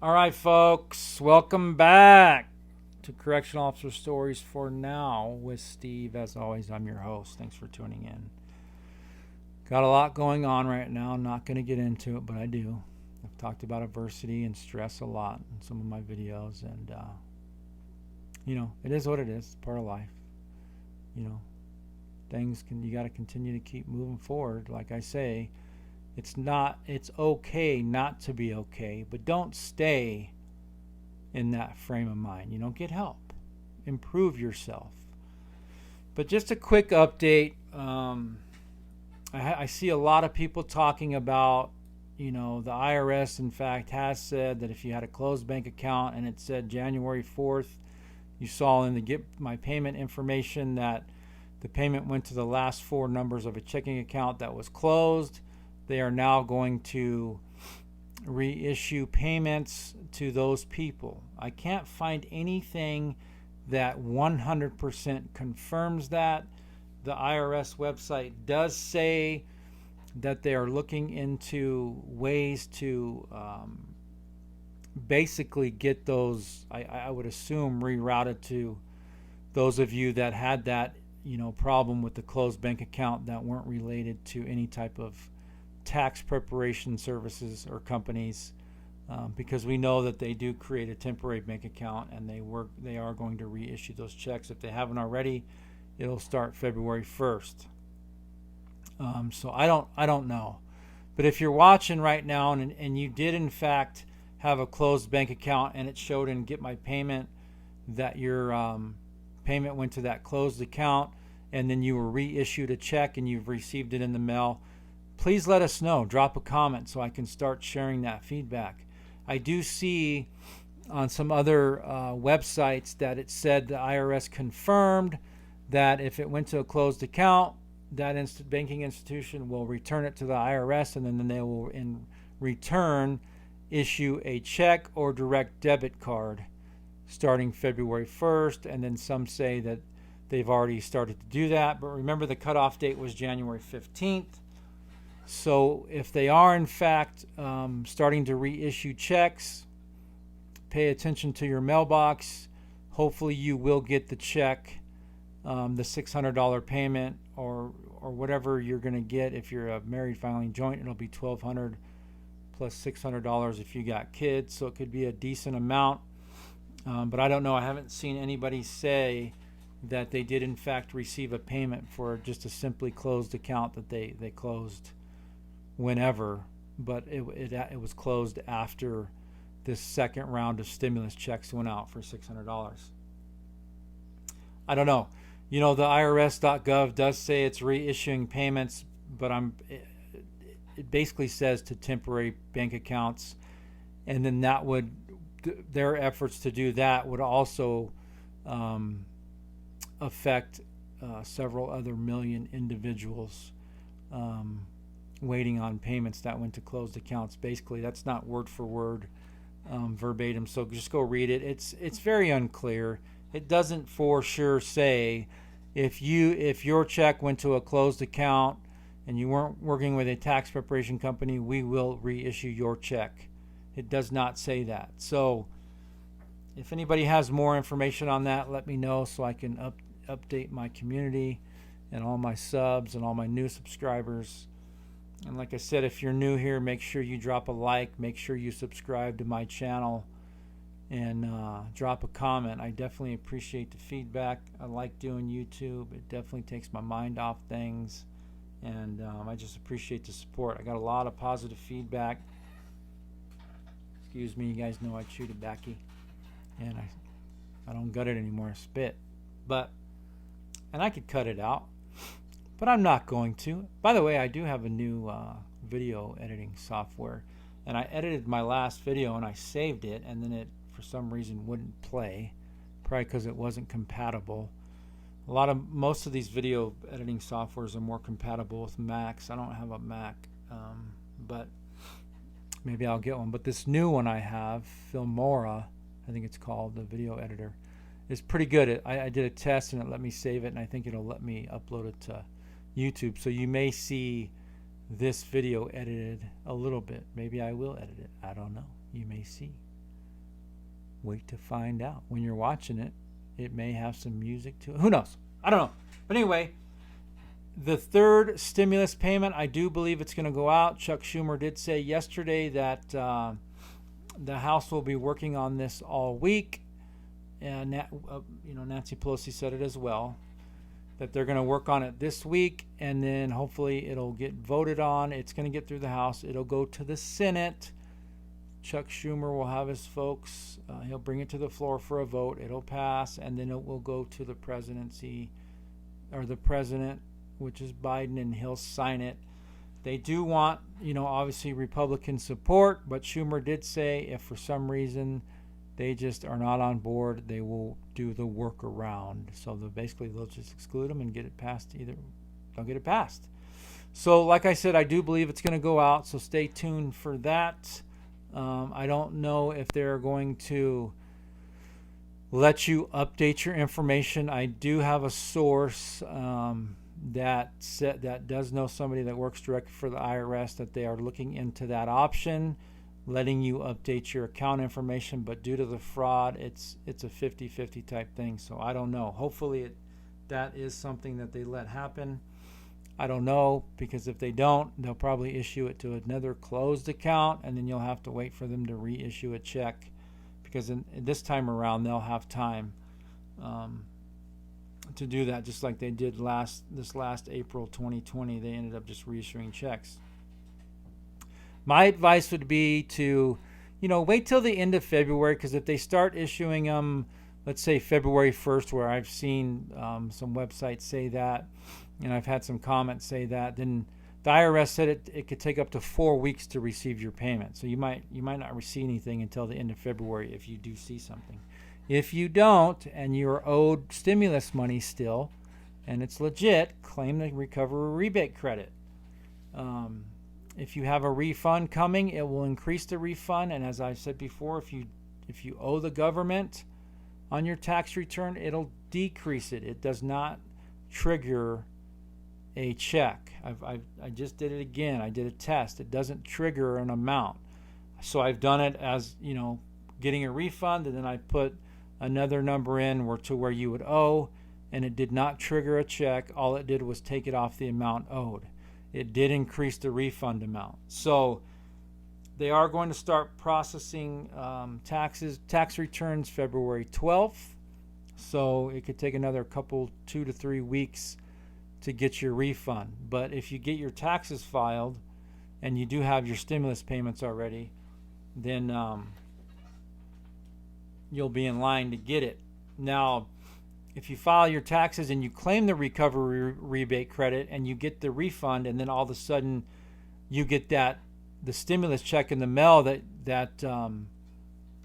All right, folks, welcome back to Correctional Officer Stories for Now with Steve. As always, I'm your host. Thanks for tuning in. Got a lot going on right now. I'm not going to get into it, but I do. I've talked about adversity and stress a lot in some of my videos, and it is what it is. It's part of life. You know, you got to continue to keep moving forward. Like I say, it's okay not to be okay, but don't stay in that frame of mind. Get help, improve yourself. But just a quick update. I see a lot of people talking about, the IRS, in fact, has said that if you had a closed bank account and it said January 4th, you saw in the Get My Payment information that the payment went to the last four numbers of a checking account that was closed. They are now going to reissue payments to those people. I can't find anything that 100% confirms that. The IRS website does say that they are looking into ways to basically get those, I would assume, rerouted to those of you that had that problem with the closed bank account that weren't related to any type of tax preparation services or companies, because we know that they do create a temporary bank account and they are going to reissue those checks. If they haven't already, it'll start February 1st. So I don't know, but if you're watching right now and you did in fact have a closed bank account and it showed in Get My Payment that your payment went to that closed account and then you were reissued a check and you've received it in the mail, please let us know. Drop a comment so I can start sharing that feedback. I do see on some other websites that it said the IRS confirmed that if it went to a closed account, that banking institution will return it to the IRS, and then they will in return issue a check or direct debit card starting February 1st. And then some say that they've already started to do that. But remember, the cutoff date was January 15th. So if they are in fact starting to reissue checks, pay attention to your mailbox. Hopefully you will get the check, the $600 payment, or whatever you're going to get. If you're a married filing joint, it'll be $1,200 plus $600 if you got kids. So it could be a decent amount. But I don't know. I haven't seen anybody say that they did in fact receive a payment for just a simply closed account that they closed whenever, but it was closed after this second round of stimulus checks went out for $600. I don't know. The IRS.gov does say it's reissuing payments, but it basically says to temporary bank accounts, and then their efforts to do that would also affect several other million individuals waiting on payments that went to closed accounts. Basically, that's not word for word verbatim, so just go read it. It's very unclear. It doesn't for sure say if your check went to a closed account and you weren't working with a tax preparation company, we will reissue your check. It does not say that. So if anybody has more information on that, let me know so I can update my community and all my subs and all my new subscribers. And like I said, if you're new here, make sure you drop a like, make sure you subscribe to my channel, and drop a comment. I definitely appreciate the feedback. I like doing YouTube. It definitely takes my mind off things, and I just appreciate the support. I got a lot of positive feedback. Excuse me, you guys know I chew tobacco, and I don't gut it anymore. I spit, and I could cut it out, but I'm not going to. By the way, I do have a new video editing software, and I edited my last video and I saved it, and then it for some reason wouldn't play, probably because it wasn't compatible. Most of these video editing softwares are more compatible with Macs. I don't have a Mac, but maybe I'll get one. But this new one I have, Filmora, I think it's called, the video editor, is pretty good. I did a test and it let me save it, and I think it'll let me upload it to YouTube. So you may see this video edited a little bit. Maybe I will edit it. I don't know. You may see. Wait to find out. When you're watching it, it may have some music to it. Who knows? I don't know. But anyway, the third stimulus payment, I do believe it's going to go out. Chuck Schumer did say yesterday that the House will be working on this all week. And Nancy Pelosi said it as well, that they're going to work on it this week, and then hopefully it'll get voted on. It's going to get through the House. It'll go to the Senate. Chuck Schumer will have his folks. He'll bring it to the floor for a vote. It'll pass, and then it will go to the presidency, or the president, which is Biden, and he'll sign it. They do want, obviously Republican support, but Schumer did say if for some reason they just are not on board, they will do the workaround. So they'll just exclude them and get it passed. Either they'll get it passed. So like I said, I do believe it's going to go out, so stay tuned for that. I don't know if they're going to let you update your information. I do have a source that does know somebody that works directly for the IRS, that they are looking into that option, letting you update your account information. But due to the fraud, it's a 50-50 type thing. So I don't know. Hopefully that is something that they let happen. I don't know, because if they don't, they'll probably issue it to another closed account, and then you'll have to wait for them to reissue a check, because this time around they'll have time to do that, just like they did this last April 2020. They ended up just reissuing checks. My advice would be to, wait till the end of February, because if they start issuing them, let's say February 1st, where I've seen some websites say that, and I've had some comments say that, then the IRS said it could take up to 4 weeks to receive your payment. So you might not receive anything until the end of February if you do see something. If you don't, and you're owed stimulus money still, and it's legit, claim the recovery rebate credit. If you have a refund coming, it will increase the refund. And as I've said before, if you owe the government on your tax return, it'll decrease it. It does not trigger a check. I just did it again. I did a test. It doesn't trigger an amount. So I've done it as, getting a refund, and then I put another number in where you would owe, and it did not trigger a check. All it did was take it off the amount owed. It did increase the refund amount. So they are going to start processing tax returns February 12th. So it could take another 2 to 3 weeks to get your refund. But if you get your taxes filed and you do have your stimulus payments already, then you'll be in line to get it. Now, if you file your taxes and you claim the recovery rebate credit and you get the refund, and then all of a sudden you get the stimulus check in the mail that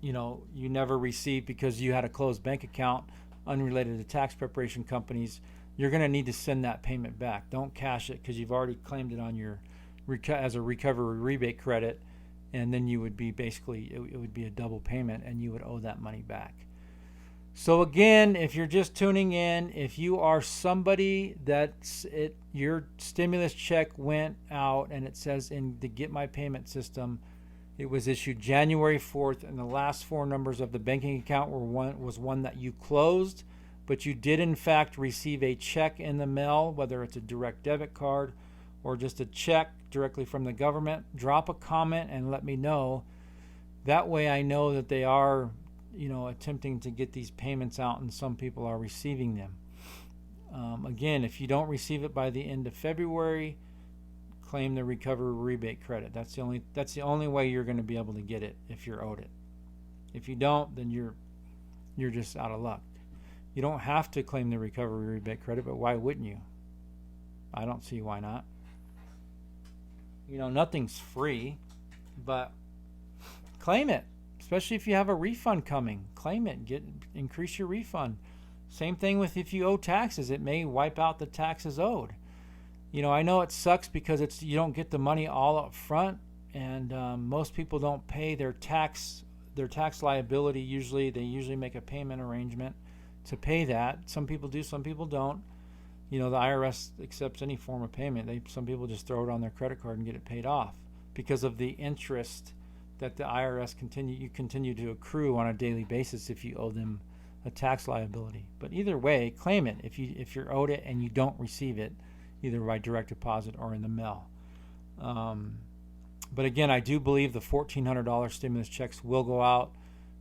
you never received because you had a closed bank account unrelated to tax preparation companies, you're going to need to send that payment back. Don't cash it, because you've already claimed it on your as a recovery rebate credit, and then you would be it would be a double payment, and you would owe that money back. So again, if you're just tuning in, if you are somebody your stimulus check went out and it says in the Get My Payment system, it was issued January 4th, and the last 4 numbers of the banking account was one that you closed, but you did in fact receive a check in the mail, whether it's a direct debit card or just a check directly from the government, drop a comment and let me know. That way I know that they are attempting to get these payments out, and some people are receiving them. Again, if you don't receive it by the end of February, claim the recovery rebate credit. That's the only way you're going to be able to get it if you're owed it. If you don't, then you're just out of luck. You don't have to claim the recovery rebate credit, but why wouldn't you? I don't see why not. Nothing's free, but claim it. Especially if you have a refund coming, claim it. Increase your refund. Same thing with if you owe taxes. It may wipe out the taxes owed. I know it sucks because you don't get the money all up front, and most people don't pay their tax liability. They usually make a payment arrangement to pay that. Some people do, some people don't. The IRS accepts any form of payment. Some people just throw it on their credit card and get it paid off because of the interest that the IRS continue to accrue on a daily basis if you owe them a tax liability. But either way, claim it if you're owed it and you don't receive it, either by direct deposit or in the mail. But again, I do believe the $1,400 stimulus checks will go out.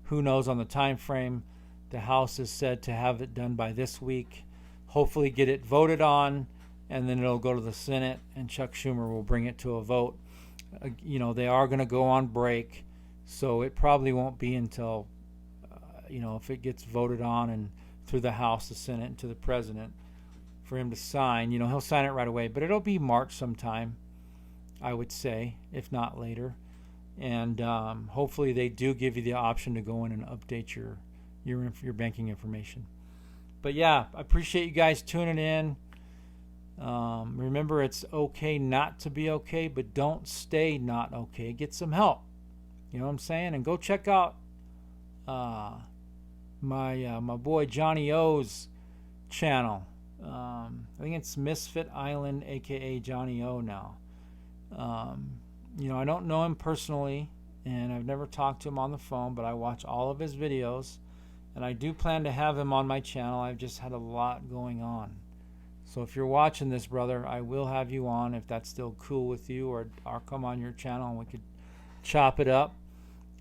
Who knows on the time frame? The House is said to have it done by this week. Hopefully get it voted on, and then it'll go to the Senate, and Chuck Schumer will bring it to a vote. They are going to go on break, so it probably won't be until, if it gets voted on and through the House, the Senate, and to the President for him to sign. He'll sign it right away, but it'll be March sometime, I would say, if not later. And hopefully they do give you the option to go in and update your banking information. But yeah, I appreciate you guys tuning in. Remember, it's okay not to be okay, but don't stay not okay. Get some help. You know what I'm saying? And go check out my boy Johnny O's channel. I think it's Misfit Island, aka Johnny O now. I don't know him personally, and I've never talked to him on the phone, but I watch all of his videos, and I do plan to have him on my channel. I've just had a lot going on. So if you're watching this, brother, I will have you on if that's still cool with you, or I'll come on your channel and we could chop it up.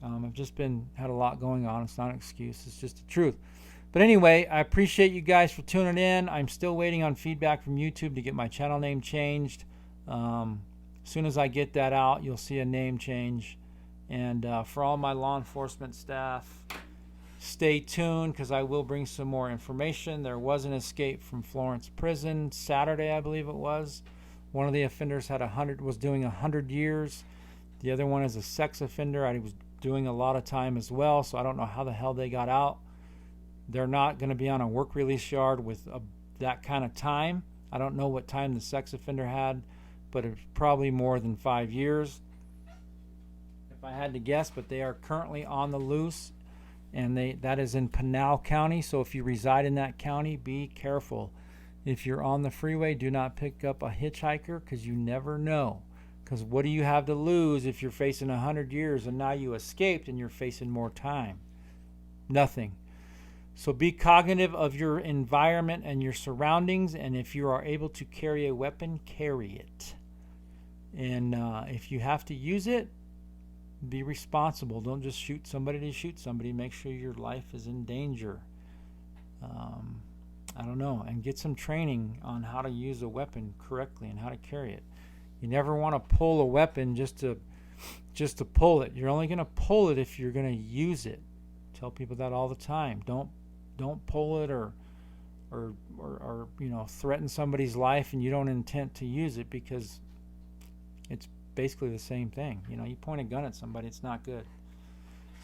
I've just had a lot going on. It's not an excuse. It's just the truth. But anyway, I appreciate you guys for tuning in. I'm still waiting on feedback from YouTube to get my channel name changed. As soon as I get that out, you'll see a name change. And for all my law enforcement staff, stay tuned, because I will bring some more information. There was an escape from Florence prison Saturday, I believe it was. One of the offenders was doing 100 years. The other one is a sex offender. I was doing a lot of time as well, so I don't know how the hell they got out. They're not going to be on a work release yard with that kind of time. I don't know what time the sex offender had, but it's probably more than 5 years, if I had to guess. But they are currently on the loose, and that is in Pinal County. So if you reside in that county, be careful. If you're on the freeway, do not pick up a hitchhiker, because you never know. Because what do you have to lose if you're facing 100 years and now you escaped and you're facing more time? Nothing. So be cognitive of your environment and your surroundings, and if you are able to carry a weapon, carry it. And if you have to use it, be responsible. Don't just shoot somebody to shoot somebody. Make sure your life is in danger. I don't know. And get some training on how to use a weapon correctly and how to carry it. You never want to pull a weapon just to pull it. You're only going to pull it if you're going to use it. Tell people that all the time. Don't pull it or threaten somebody's life and you don't intend to use it, because it's basically the same thing. You point a gun at somebody, it's not good.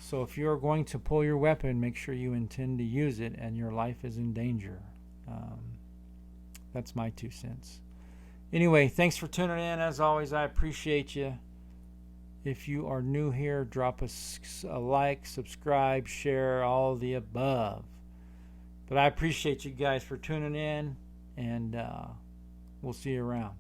So if you're going to pull your weapon, make sure you intend to use it and your life is in danger. That's my 2 cents. Anyway, thanks for tuning in. As always, I appreciate you. If you are new here, drop us a like, subscribe, share, all the above. But I appreciate you guys for tuning in, and we'll see you around.